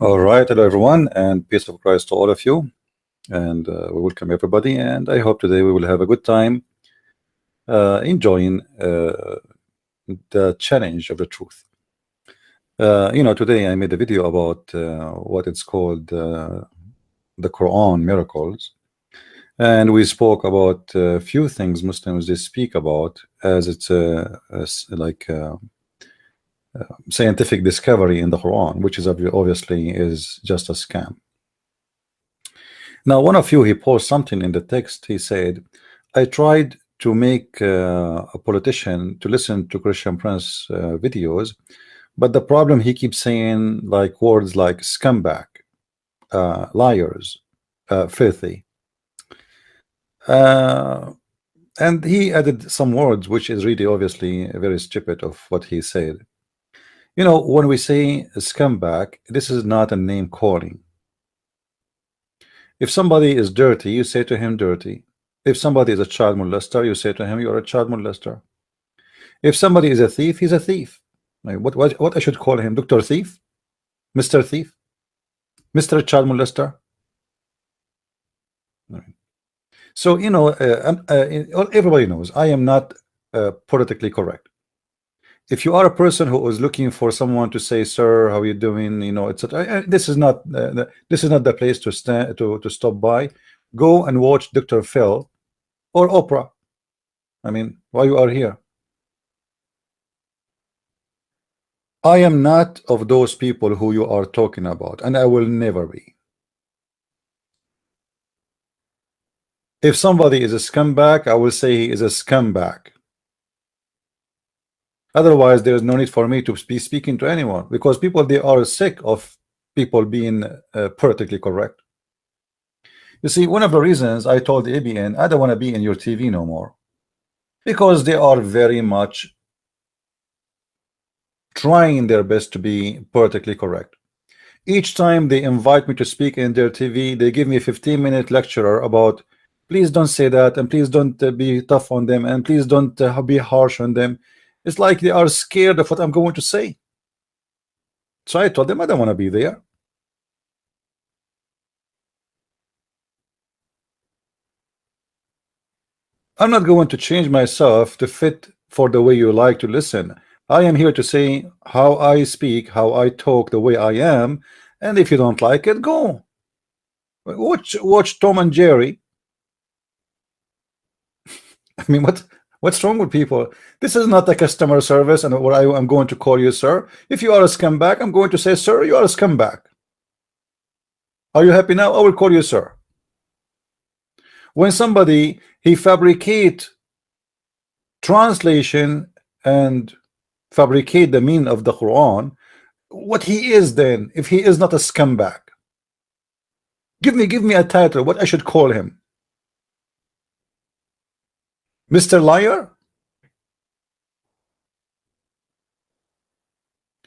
All right, hello everyone, and peace of Christ to all of you, and we welcome everybody. And I hope today we will have a good time enjoying the challenge of the truth. Today I made a video about what it's called the Quran miracles, and we spoke about a few things Muslims they speak about as it's like scientific discovery in the Quran, which is obviously is just a scam. Now, one of you, he posted something in the text. He said, I tried to make a politician to listen to Christian Prince videos, but the problem, he keeps saying like words like scumbag, liars, filthy. And he added some words, which is really obviously very stupid of what he said. You know, when we say scumbag, this is not a name calling. If somebody is dirty, you say to him dirty. If somebody is a child molester, you say to him you're a child molester. If somebody is a thief, he's a thief. Like, what I should call him? Dr. Thief? Mr. Thief? Mr. Child Molester? So, you know, everybody knows I am not politically correct. If you are a person who is looking for someone to say, "Sir, how are you doing?" You know, etc. This is not the place to stand to stop by. Go and watch Dr. Phil or Oprah. I mean, why you are here? I am not of those people who you are talking about, and I will never be. If somebody is a scumbag, I will say he is a scumbag. Otherwise, there is no need for me to be speaking to anyone, because people, they are sick of people being politically correct. You see, one of the reasons I told ABN I don't want to be in your TV no more, because they are very much trying their best to be politically correct. Each time they invite me to speak in their TV, they give me a 15-minute lecture about please don't say that, and please don't be tough on them, and please don't be harsh on them. It's like they are scared of what I'm going to say. So I told them I don't want to be there. I'm not going to change myself to fit for the way you like to listen. I am here to say how I speak, how I talk, the way I am, and if you don't like it, go. Watch Tom and Jerry. I mean, what's wrong with people? This is not a customer service, and where I'm going to call you sir. If you are a scumbag, I'm going to say, sir, you are a scumbag. Are you happy now? I will call you sir. When somebody he fabricate translation and fabricate the meaning of the Quran, what he is then, if he is not a scumbag? Give me a title, what I should call him. Mr. Liar?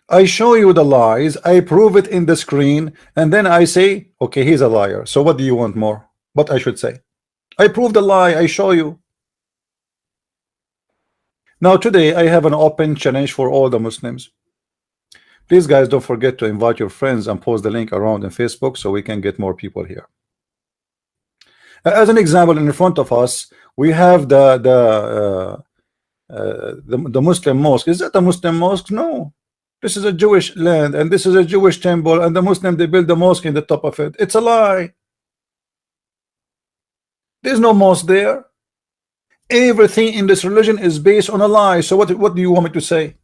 I show you the lies, I prove it in the screen, and then I say, okay, he's a liar. So what do you want more? What I should say? I prove the lie, I show you. Now today I have an open challenge for all the Muslims. Please guys, don't forget to invite your friends and post the link around in Facebook so we can get more people here. As an example, in front of us we have the Muslim mosque. Is that a Muslim mosque? No. This is a Jewish land, and this is a Jewish temple, and the Muslim, they build the mosque in the top of it. It's a lie. There's no mosque there. Everything in this religion is based on a lie. So what do you want me to say?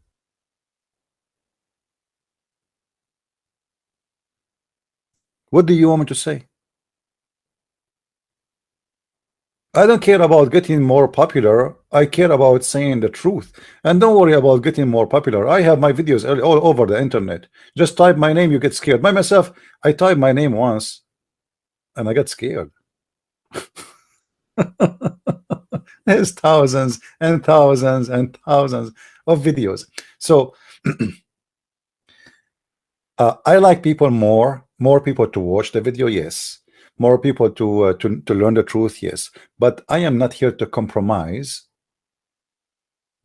What do you want me to say? I don't care about getting more popular. I care about saying the truth. And don't worry about getting more popular. I have my videos all over the internet. Just type my name, you get scared. By myself, I typed my name once and I got scared. There's thousands and thousands and thousands of videos. So I like people more people to watch the video, yes. More people to learn the truth, yes. But I am not here to compromise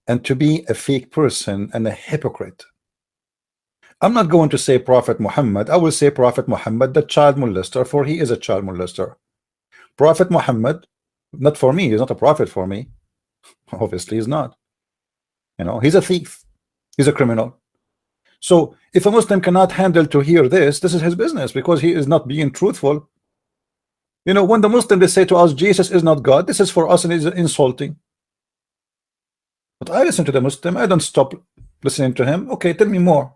and to be a fake person and a hypocrite. I'm not going to say Prophet Muhammad. I will say Prophet Muhammad, the child molester, for he is a child molester. Prophet Muhammad, not for me. He's not a prophet for me. Obviously, he's not. You know, he's a thief. He's a criminal. So if a Muslim cannot handle to hear this, this is his business, because he is not being truthful. You know, when the Muslim they say to us, Jesus is not God, this is for us and is insulting. But I listen to the Muslim, I don't stop listening to him. Okay, tell me more.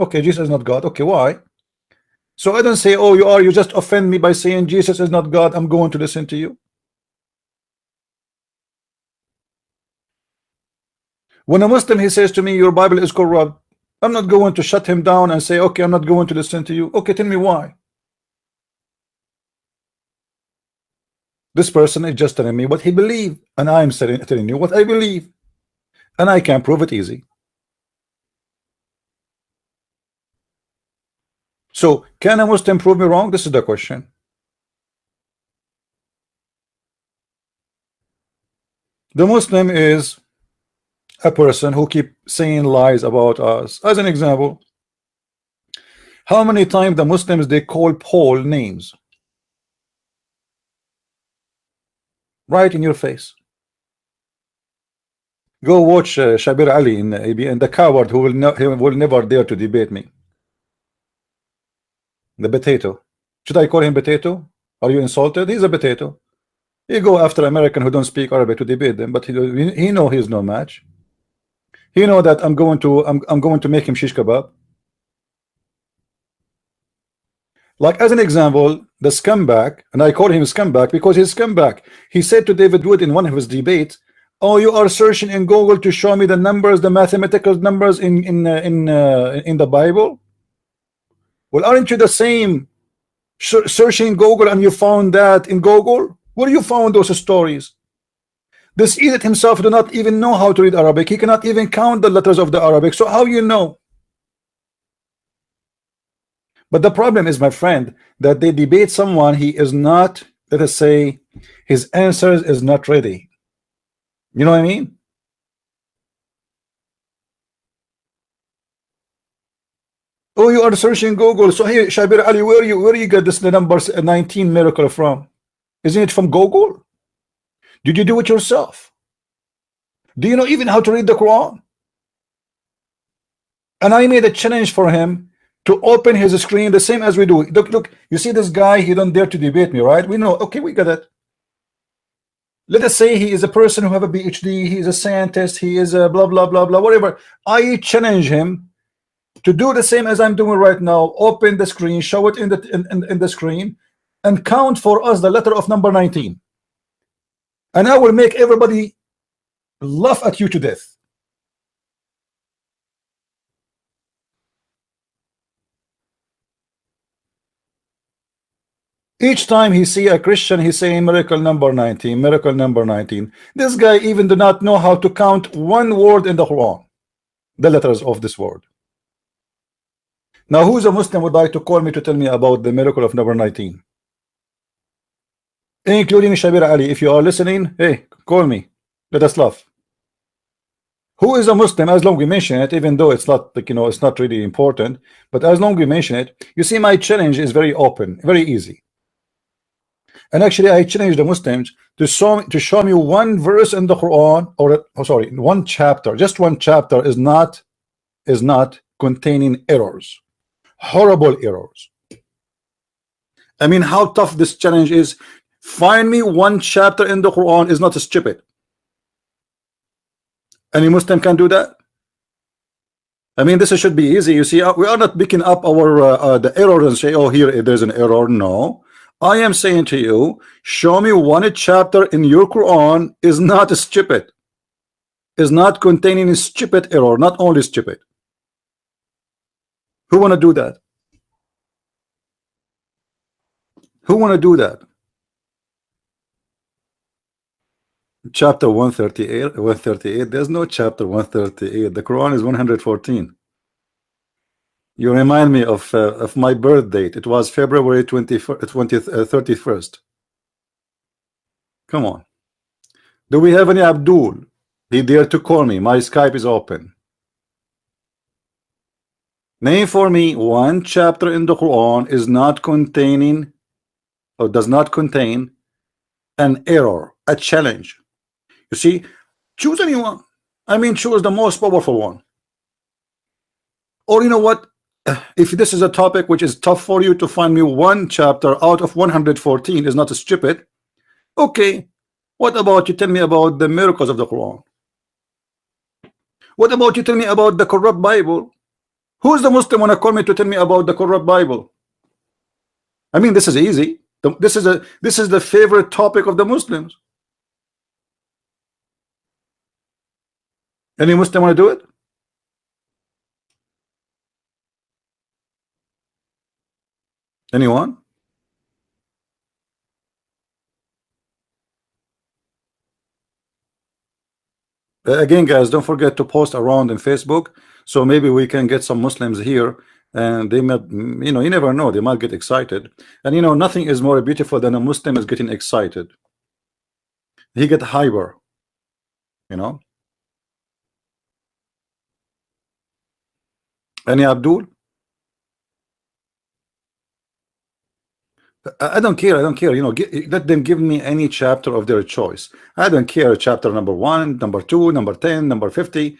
Okay, Jesus is not God. Okay, why? So I don't say, oh, you just offend me by saying Jesus is not God. I'm going to listen to you. When a Muslim he says to me, your Bible is corrupt, I'm not going to shut him down and say, okay, I'm not going to listen to you. Okay, tell me why. This person is just telling me what he believes, and I'm telling you what I believe, and I can prove it easy. So can a Muslim prove me wrong? This is the question. The Muslim is a person who keep saying lies about us. As an example, how many times the Muslims they call Paul names right in your face? Go watch Shabir Ali in ABN, the coward who will never dare to debate me. The potato. Should I call him potato? Are you insulted? He's a potato. You go after American who don't speak Arabic to debate them, but he know he's no match. He know that I'm going to make him shish kebab. Like as an example, the scumbag, and I call him scumbag because he's scumbag. He said to David Wood in one of his debates, "Oh, you are searching in Google to show me the numbers, the mathematical numbers in the Bible." Well, aren't you the same searching Google and you found that in Google? Where you found those stories? This idiot himself do not even know how to read Arabic. He cannot even count the letters of the Arabic. So how you know? But the problem is, my friend, that they debate someone he is not, let us say, his answers is not ready. You know what I mean? Oh, you are searching Google. So hey, Shabir Ali, where you get this the number 19 miracle from? Isn't it from Google? Did you do it yourself? Do you know even how to read the Quran? And I made a challenge for him to open his screen the same as we do. Look, you see this guy, he don't dare to debate me, right? We know, okay, we got it. Let us say he is a person who have a PhD, he is a scientist, he is a blah blah blah blah, whatever. I challenge him to do the same as I'm doing right now. Open the screen, show it in the screen, and count for us the letter of number 19. And I will make everybody laugh at you to death. Each time he see a Christian, he's saying miracle number 19, miracle number 19. This guy even do not know how to count one word in the Quran, the letters of this word. Now, who's a Muslim would like to call me to tell me about the miracle of number 19? Including Shabir Ali. If you are listening, hey, call me. Let us laugh. Who is a Muslim, as long as we mention it, even though it's not, like, you know, it's not really important, but as long as we mention it, you see my challenge is very open, very easy. And actually I challenge the Muslims to show me one verse in the Quran, or sorry, one chapter, just one chapter is not containing errors, horrible errors. I mean, how tough this challenge is. Find me one chapter in the Quran is not stupid. Any Muslim can do that. I mean, this should be easy. You see, we are not picking up our the error and say, oh, here there's an error. No, I am saying to you, show me one chapter in your Quran is not stupid, is not containing a stupid error, not only stupid. Who want to do that? Who want to do that? Chapter 138. There's no chapter 138. The Quran is 114. You remind me of my birth date. It was February 31st. Come on. Do we have any Abdul? He dared to call me. My Skype is open. Name for me one chapter in the Quran is not containing or does not contain an error, a challenge. You see, choose anyone. I mean, choose the most powerful one. Or you know what? If this is a topic which is tough for you to find me one chapter out of 114 is not stupid, okay. What about you tell me about the miracles of the Quran? What about you tell me about the corrupt Bible? Who's the Muslim wanna call me to tell me about the corrupt Bible? I mean, this is easy. This is the favorite topic of the Muslims. Any Muslim want to do it? Anyone? Again, guys, don't forget to post around in Facebook, so maybe we can get some Muslims here, and they might, you know, you never know, they might get excited. And you know, nothing is more beautiful than a Muslim is getting excited. He get hyper, you know. Any Abdul? I don't care. I don't care. You know, let them give me any chapter of their choice. I don't care. Chapter number 1, number 2, number 10, number 50.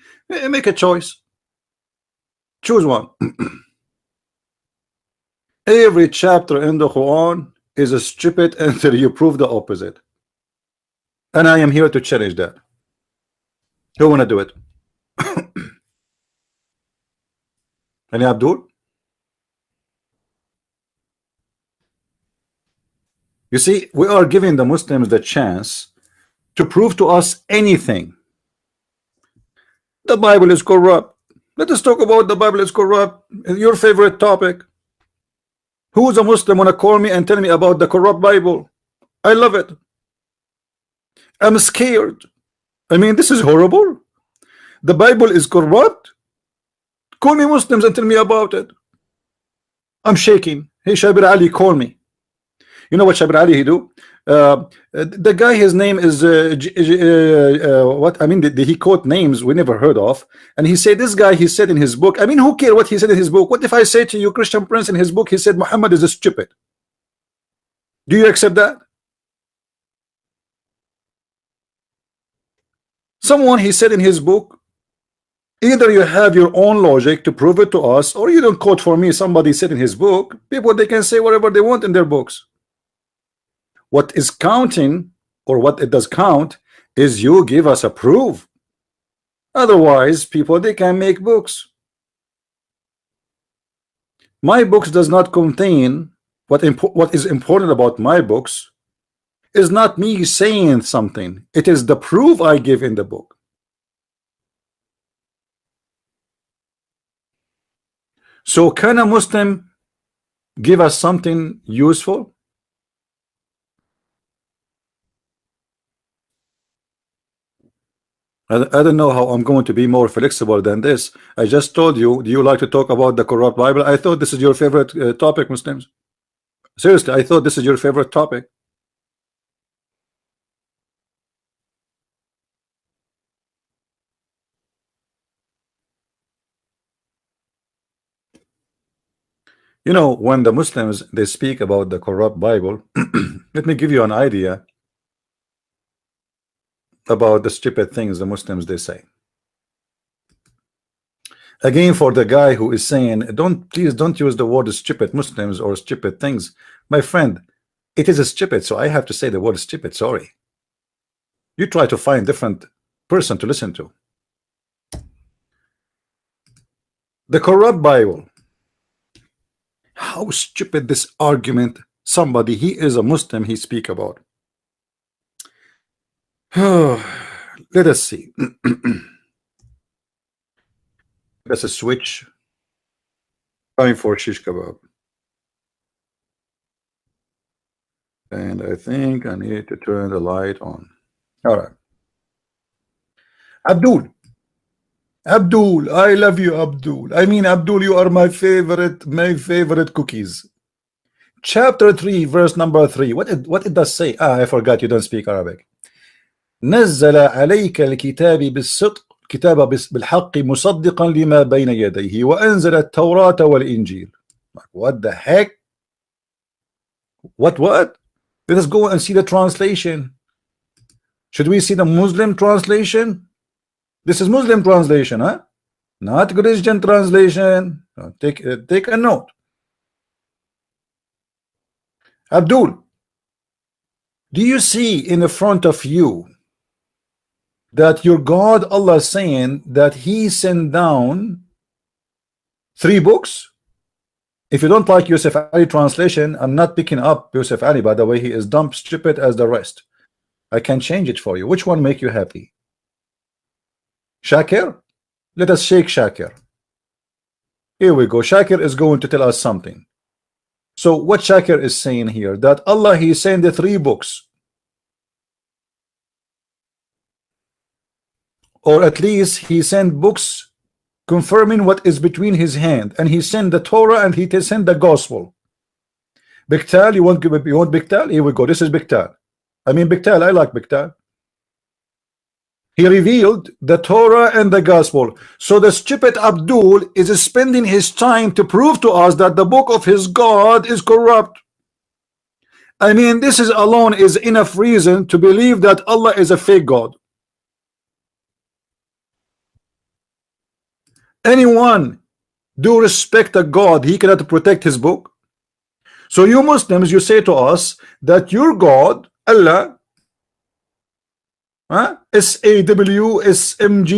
Make a choice. Choose one. Every chapter in the Quran is stupid until you prove the opposite. And I am here to challenge that. Who wanna do it? Any Abdul? You see, we are giving the Muslims the chance to prove to us anything. The Bible is corrupt. Let us talk about the Bible is corrupt. Your favorite topic. Who's a Muslim wanna call me and tell me about the corrupt Bible? I love it. I'm scared. I mean, this is horrible. The Bible is corrupt. Call me Muslims and tell me about it. I'm shaking. Hey, Shabir Ali, call me. You know what Shabir Ali he do? The guy, his name is what I mean. He quote names we never heard of, and he said this guy. He said in his book. I mean, who cares what he said in his book? What if I say to you, Christian Prince, in his book, he said Muhammad is a stupid. Do you accept that? Someone he said in his book. Either you have your own logic to prove it to us, or you don't quote for me. Somebody said in his book. People they can say whatever they want in their books. What is counting, or what it does count, is you give us a proof. Otherwise, people they can make books. My books does not contain what is important about my books is not me saying something. It is the proof I give in the book. So can a Muslim give us something useful? I don't know how I'm going to be more flexible than this. I just told you, do you like to talk about the corrupt Bible? I thought this is your favorite topic, Muslims. Seriously, I thought this is your favorite topic. You know, when the Muslims they speak about the corrupt Bible, let me give you an idea about the stupid things the Muslims they say. Again, for the guy who is saying, please don't use the word stupid Muslims or stupid things. My friend, it is a stupid, so I have to say the word stupid. Sorry. You try to find different person to listen to. The corrupt Bible. How stupid this argument. Somebody, he is a Muslim, he speak about. Let us see. Let's switch. Time for shish kebab. And I think I need to turn the light on. All right. Abdul, I love you, Abdul. I mean, Abdul, you are my favorite cookies. Chapter 3, verse number 3. What it does say? I forgot you don't speak Arabic. نزل عليك الكتاب بالصدق الكتاب بالحق مصدقا لما بين يديه وأنزل التوراة والإنجيل. What the heck? What? Let us go and see the translation. Should we see the Muslim translation? This is Muslim translation, huh? Not Christian translation. Take a note. Abdul, do you see in the front of you that your God Allah is saying that He sent down 3 books? If you don't like Yusuf Ali translation, I'm not picking up Yusuf Ali, by the way. He is dumb, stupid as the rest. I can change it for you. Which one make you happy? Shakir? Let us shake Shakir. Here we go. Shakir is going to tell us something. So what Shakir is saying here, that Allah He sent the 3 books, or at least He sent books confirming what is between His hand, and He sent the Torah and He sent the Gospel. Biktal, you want Biktal? Here we go. This is Biktal. I mean Biktal. I like Biktal. He revealed the Torah and the Gospel. So the stupid Abdul is spending his time to prove to us that the book of his God is corrupt. I mean, this is alone is enough reason to believe that Allah is a fake God. Anyone do respect a God, he cannot protect his book. So you Muslims, you say to us that your God, Allah, SAWSMG,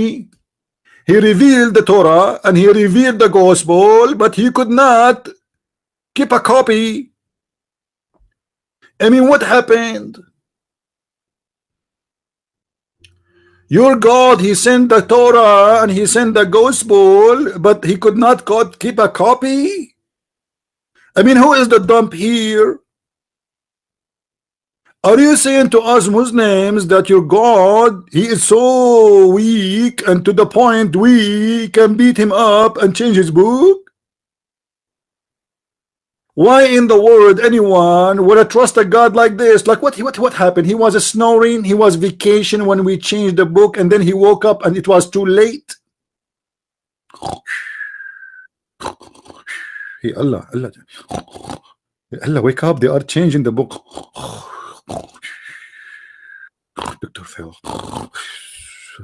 He revealed the Torah and He revealed the Gospel, but He could not keep a copy. I mean, what happened? Your God, He sent the Torah and He sent the Gospel, but He could not keep a copy. I mean, who is the dump here? Are you saying to us Muslims that your God, He is so weak and to the point we can beat Him up and change His book? Why in the world anyone would trust a God like this? Like what happened? He was snoring, he was vacation when we changed the book, and then he woke up and it was too late. Hey Allah, wake up, they are changing the book. Dr. Phil.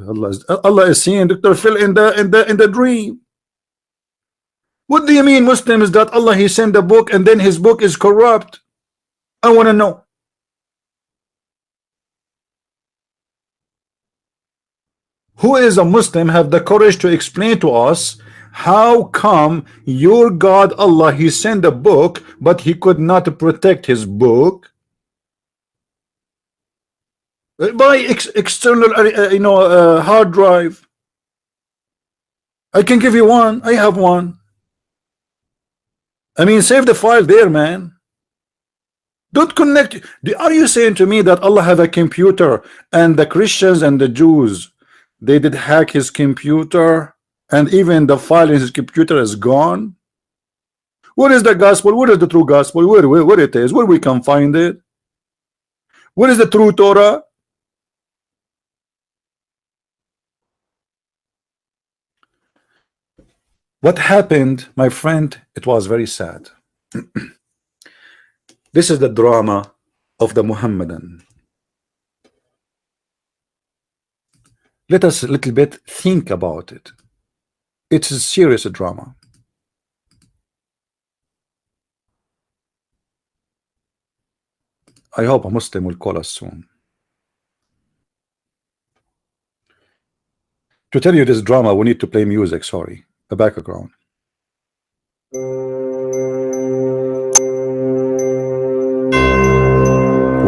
Allah is seeing Dr. Phil in the dream. What do you mean, Muslims, that Allah He sent the book and then His book is corrupt? I want to know. Who is a Muslim have the courage to explain to us how come your God Allah He sent a book but He could not protect His book? By external hard drive. I can give you one. I have one. I mean, save the file there, man. Don't connect. Are you saying to me that Allah have a computer and the Christians and the Jews, they did hack His computer and even the file in His computer is gone? What is the gospel? What is the true gospel? Where it is? Where we can find it? What is the true Torah? What happened, my friend, it was very sad. This is the drama of the Muhammadan. Let us a little bit think about it. It's a serious drama. I hope a Muslim will call us soon. To tell you this drama, we need to play music, sorry. A background.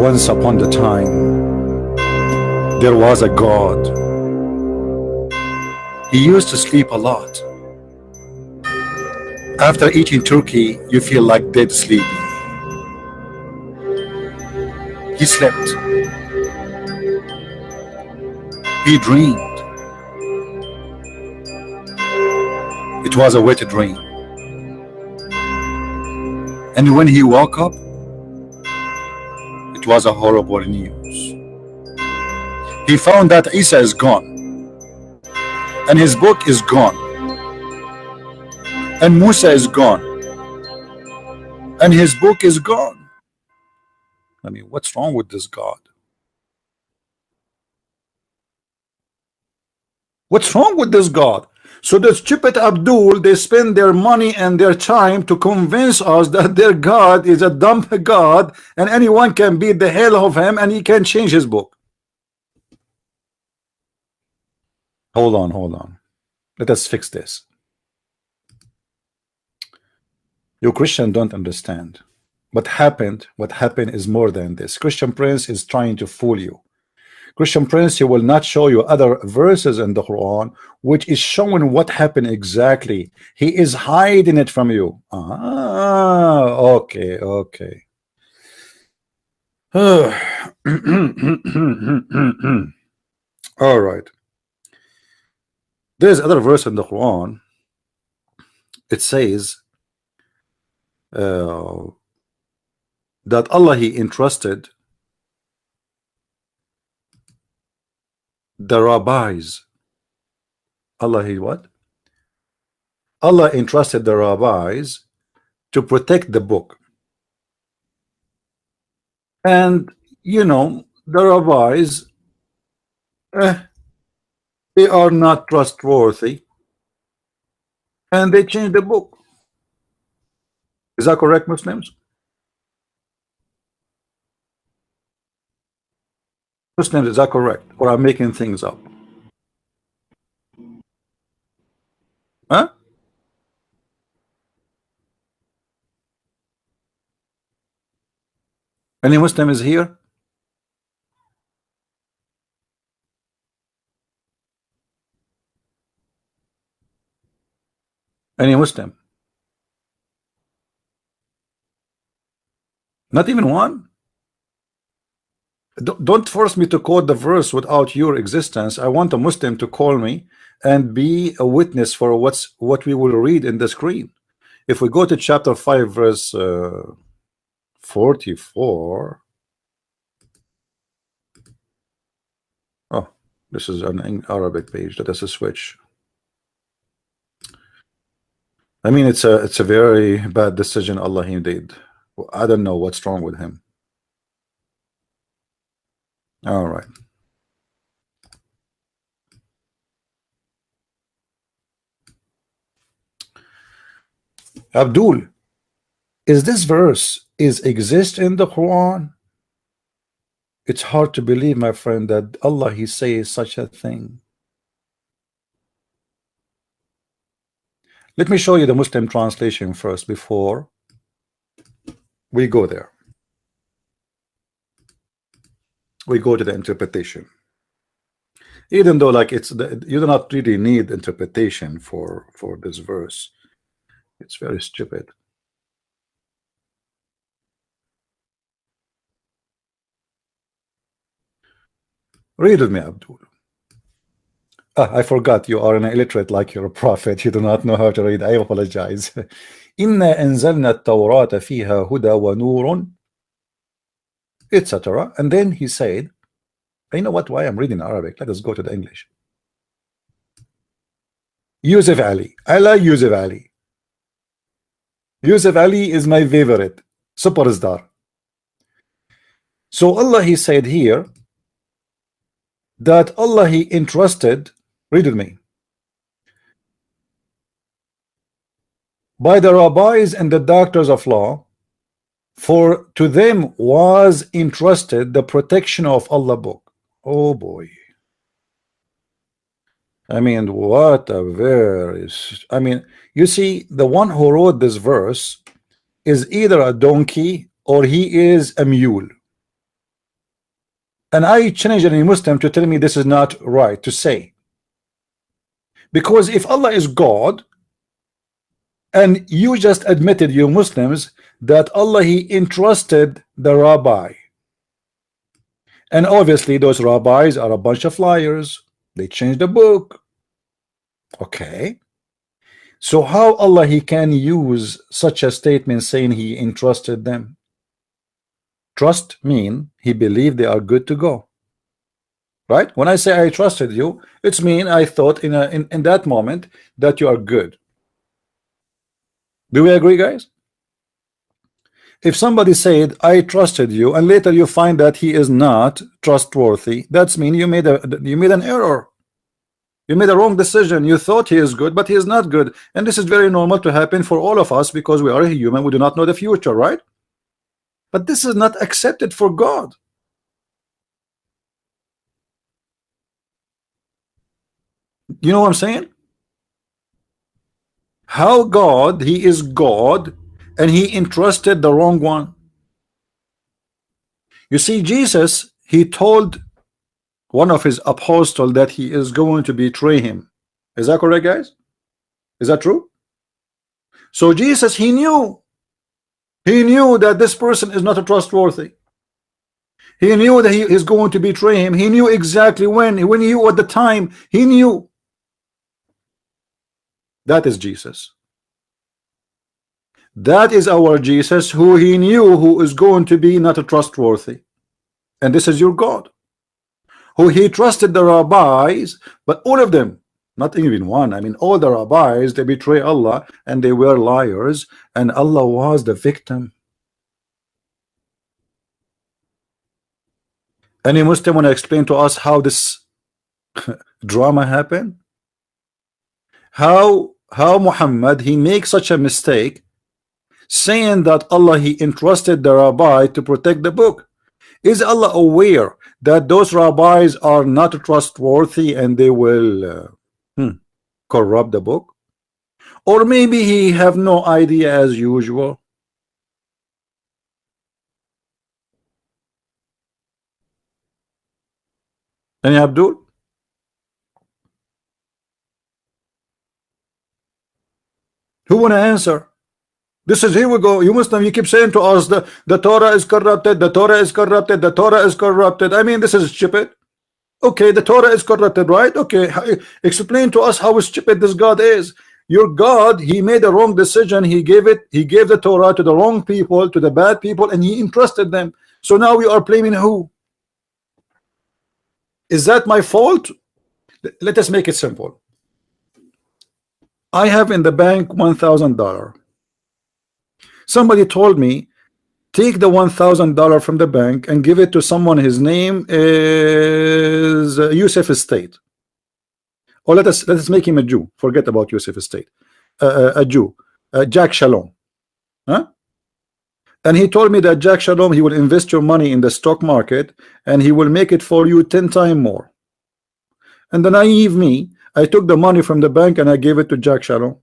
Once upon a time, there was a God. He used to sleep a lot. After eating turkey, you feel like dead sleepy. He slept. He dreamed. It was a wet dream. And when he woke up, it was a horrible news. He found that Isa is gone. and his book is gone, and Musa is gone, and his book is gone. I mean, what's wrong with this God? What's wrong with this God? So the stupid Abdul, they spend their money and their time to convince us that their God is a dumb God and anyone can beat the hell of him and he can change his book. Hold on, hold on. Let us fix this. You Christian don't understand. What happened is more than this. Christian Prince is trying to fool you. Christian Prince, he will not show you other verses in the Quran which is showing what happened exactly. He is hiding it from you. Okay, okay. All right. There's other verse in the Quran. It says that Allah, he entrusted the rabbis. Allah, he what? Allah entrusted the rabbis to protect the book. And you know, the rabbis, they are not trustworthy, and they changed the book. Is that correct, Muslims? Muslims, is that correct? Or I'm making things up? Huh? Any Muslim is here? Any Muslim? Not even one? Don't force me to quote the verse without your existence. I want a Muslim to call me and be a witness for what we will read in the screen. If we go to chapter 5 verse 44. Oh, this is an Arabic page. Let us switch. I mean, it's a very bad decision Allah he did. I don't know what's wrong with him. All right. Abdul, is this verse exist in the Quran? It's hard to believe, my friend, that Allah he says such a thing. Let me show you the Muslim translation first before we go there. We go to the interpretation. Even though like you do not really need interpretation for this verse. It's very stupid. Read with me, Abdul. I forgot you are an illiterate like you're a prophet. You do not know how to read. I apologize. إِنَّا أَنزَلْنَا التَّوْرَاةَ فِيهَا هُدًى وَنُورٌ, etc. And then he said, you know what? Why I'm reading Arabic? Let us go to the English. Yusuf Ali. I like Yusuf Ali. Yusuf Ali is my favorite superstar. So Allah he said here that Allah he entrusted, read with me, by the rabbis and the doctors of law, for to them was entrusted the protection of Allah book. Oh boy. I mean, what a very, I mean, you see, the one who wrote this verse is either a donkey or he is a mule. And I challenge any Muslim to tell me this is not right to say. Because if Allah is God, and you just admitted, you Muslims, that Allah he entrusted the rabbi, and obviously those rabbis are a bunch of liars, they changed the book. Okay, so how Allah he can use such a statement saying he entrusted them? Trust mean he believed they are good to go. right? When I say I trusted you, it's mean I thought in that moment that you are good. Do we agree, guys? If somebody said I trusted you and later you find that he is not trustworthy, that's mean you made an error. You made a wrong decision. You thought he is good, but he is not good. And this is very normal to happen for all of us because we are a human. We do not know the future, right? But this is not accepted for God. You know what I'm saying? How God, he is God, and he entrusted the wrong one. You see, Jesus, he told one of his apostles that he is going to betray him. Is that correct, guys? Is that true? So Jesus, he knew that this person is not trustworthy. He knew that he is going to betray him. He knew exactly when he knew at the time. He knew. That is Jesus. That is our Jesus, who he knew who is going to be not trustworthy. And this is your God, who he trusted the rabbis, but all of them, not even one. I mean, all the rabbis, they betray Allah and they were liars, and Allah was the victim. Any Muslim want to explain to us how this drama happened? How Muhammad he makes such a mistake saying that Allah he entrusted the rabbi to protect the book? Is Allah aware that those rabbis are not trustworthy and they will corrupt the book? Or maybe he have no idea as usual? Any Abdul? Who want to answer? This is, here we go. You Muslim, you keep saying to us the Torah is corrupted, the Torah is corrupted, the Torah is corrupted. I mean, this is stupid. Okay, the Torah is corrupted, right? Okay, explain to us how stupid this God is. Your God, he made a wrong decision. He gave the Torah to the wrong people, to the bad people, and he entrusted them. So now we are blaming who? Is that my fault? Let us make it simple. I have in the bank $1,000. Somebody told me, take the $1,000 from the bank and give it to someone. His name is Yusuf Estate. Or let us make him a Jew. Forget about Yusuf Estate. A Jew, Jack Shalom. Huh? And he told me that Jack Shalom, he will invest your money in the stock market and he will make it for you 10 times more. And the naive me, I took the money from the bank and I gave it to Jack Shalom.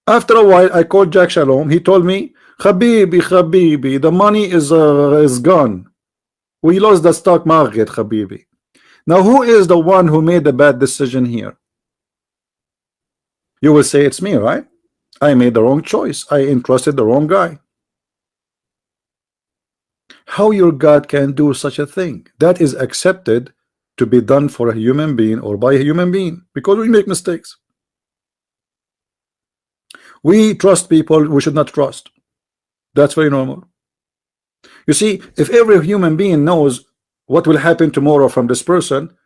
After a while, I called Jack Shalom. He told me, Habibi, the money is gone. We lost the stock market, Habibi. Now, who is the one who made the bad decision here? You will say it's me, right? I made the wrong choice. I entrusted the wrong guy. How your God can do such a thing? That is accepted to be done for a human being or by a human being, because we make mistakes. We trust people we should not trust. That's very normal. You see, if every human being knows what will happen tomorrow from this person,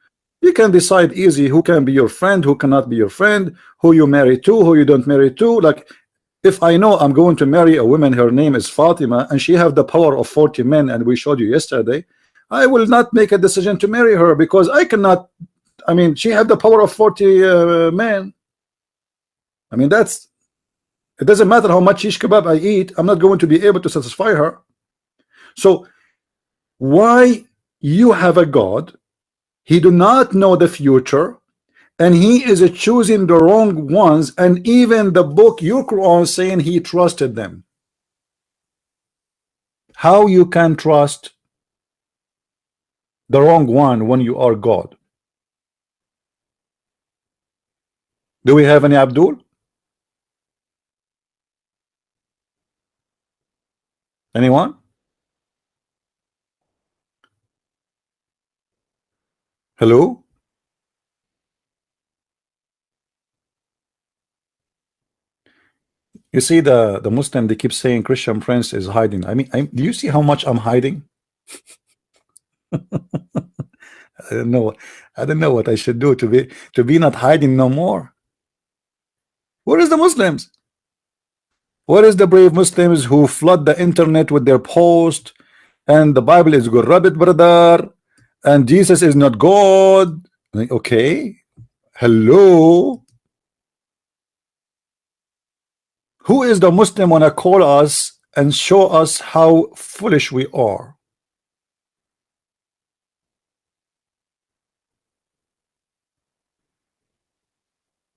you can decide easy who can be your friend, who cannot be your friend, who you marry to, who you don't marry to. Like, if I know I'm going to marry a woman, her name is Fatima, and she have the power of 40 men, and we showed you yesterday, I will not make a decision to marry her because I cannot. I mean, she have the power of 40 men. I mean, it doesn't matter how much shish kebab I eat, I'm not going to be able to satisfy her. So why you have a God? He do not know the future, and he is choosing the wrong ones, and even the book your Quran saying he trusted them. How you can trust the wrong one when you are God? Do we have any Abdul? Anyone? Hello? You see, the Muslim, they keep saying Christian Prince is hiding. I mean, do you see how much I'm hiding? I don't know. I don't know what I should do to be not hiding no more. Where is the Muslims? Where is the brave Muslims who flood the internet with their post and the Bible is good rabbit brother and Jesus is not God? Like, okay, hello. Who is the Muslim wanna call us and show us how foolish we are?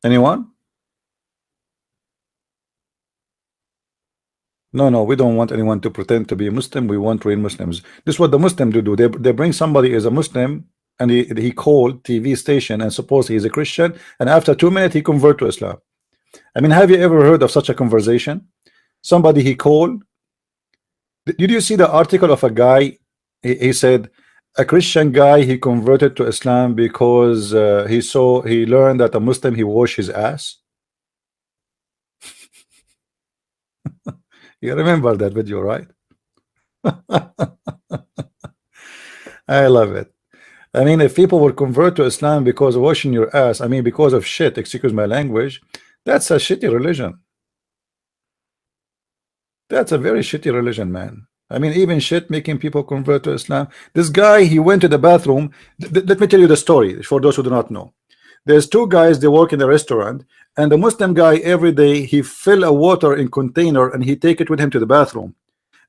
Anyone? No, no, we don't want anyone to pretend to be Muslim. We want real Muslims. This is what the Muslim do. They bring somebody as a Muslim and he called TV station and suppose he's a Christian and after 2 minutes he convert to Islam. I mean, have you ever heard of such a conversation? Somebody he called. Did you see the article of a guy? He said a Christian guy he converted to Islam because he learned that a Muslim he wash his ass. You remember that video, right? I love it. I mean, if people would convert to Islam because of washing your ass, I mean, because of shit, excuse my language, that's a shitty religion. That's a very shitty religion, man. I mean, even shit making people convert to Islam. This guy, he went to the bathroom. Let me tell you the story for those who do not know. There's two guys, they work in a restaurant, and the Muslim guy every day he fill a water in container and he take it with him to the bathroom.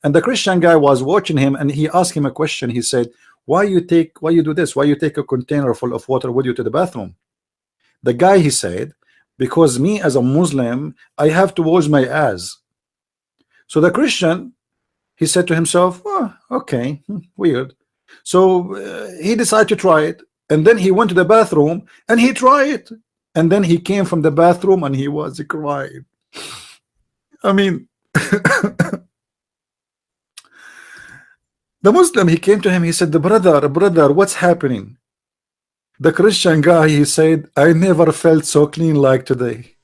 And the Christian guy was watching him and he asked him a question. He said, why you do this? Why you take a container full of water with you to the bathroom? The guy, he said, because me as a Muslim, I have to wash my ass. So the Christian, he said to himself, oh, okay, weird. So he decided to try it. And then he went to the bathroom and he tried it. And then he came from the bathroom and he was crying. I mean, the Muslim, he came to him, he said, brother, what's happening? The Christian guy, he said, I never felt so clean like today.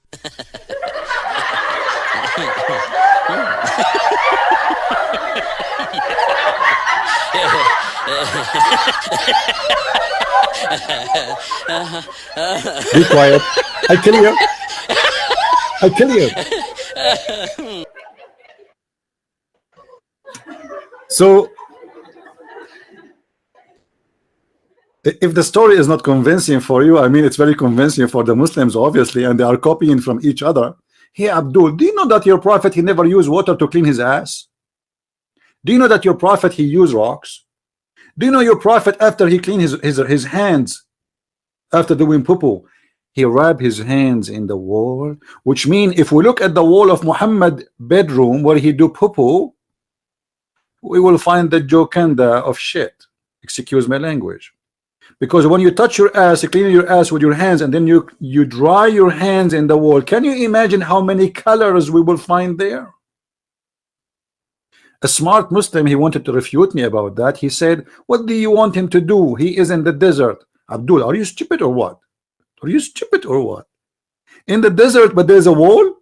Be quiet. I kill you. I kill you. So if the story is not convincing for you, I mean, it's very convincing for the Muslims, obviously, and they are copying from each other. Hey, Abdul, do you know that your prophet, he never used water to clean his ass? Do you know that your prophet, he used rocks? Do you know your prophet, after he cleaned his hands, after doing poo, he rubbed his hands in the wall? Which means, if we look at the wall of Muhammad bedroom where he do poo, we will find the jokanda of shit. Excuse my language. Because when you touch your ass, you clean your ass with your hands, and then you dry your hands in the wall. Can you imagine how many colors we will find there? A smart Muslim, he wanted to refute me about that. He said, what do you want him to do? He is in the desert. Abdul, are you stupid or what? Are you stupid or what? In the desert, but there's a wall?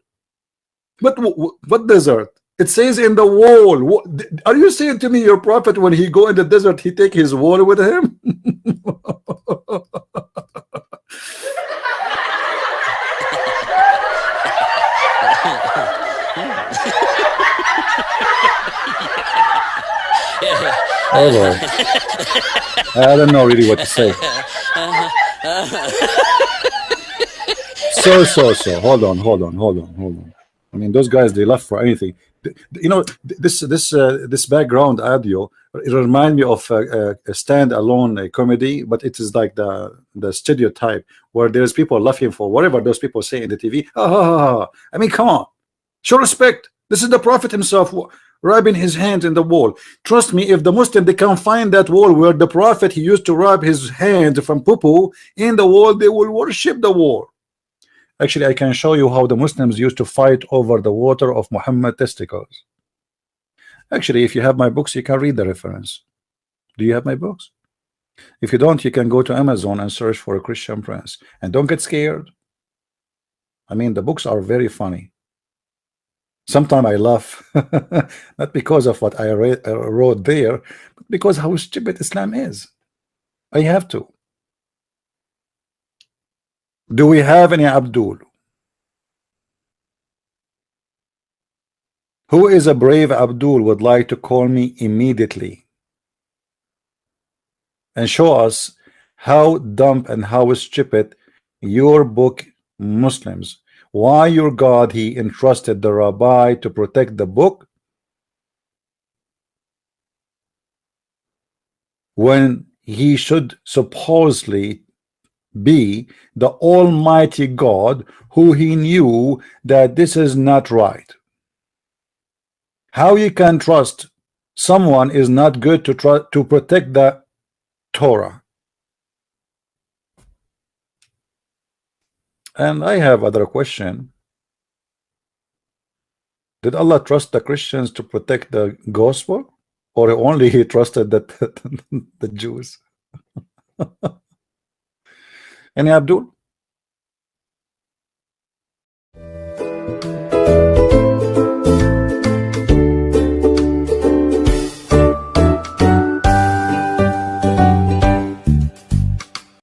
But what desert? It says in the wall. Are you saying to me your prophet, when he go in the desert, he take his wall with him? Oh, well. I don't know really what to say. So. Hold on. I mean, those guys, they laugh for anything. You know, this background audio, it reminds me of a stand-alone comedy, but it is like the stereotype where there's people laughing for whatever those people say in the TV. I mean, come on, show respect. This is the Prophet himself rubbing his hands in the wall. Trust me, if the Muslim, they can find that wall where the Prophet, he used to rub his hands from poo in the wall, they will worship the wall. Actually, I can show you how the Muslims used to fight over the water of Muhammad testicles. Actually, if you have my books, you can read the reference. Do you have my books? If you don't, you can go to Amazon and search for a Christian Prince. And don't get scared. I mean, the books are very funny. Sometimes I laugh, not because of what I wrote there, but because how stupid Islam is. I have to. Do we have any Abdul? Who is a brave Abdul would like to call me immediately and show us how dumb and how stupid your book Muslims. Why your God he entrusted the rabbi to protect the book when he should supposedly be the Almighty God, who he knew that this is not right. How you can trust someone is not good to try to protect the Torah? And I have other question. Did Allah trust the Christians to protect the gospel, or only he trusted that the Jews? Any Abdul?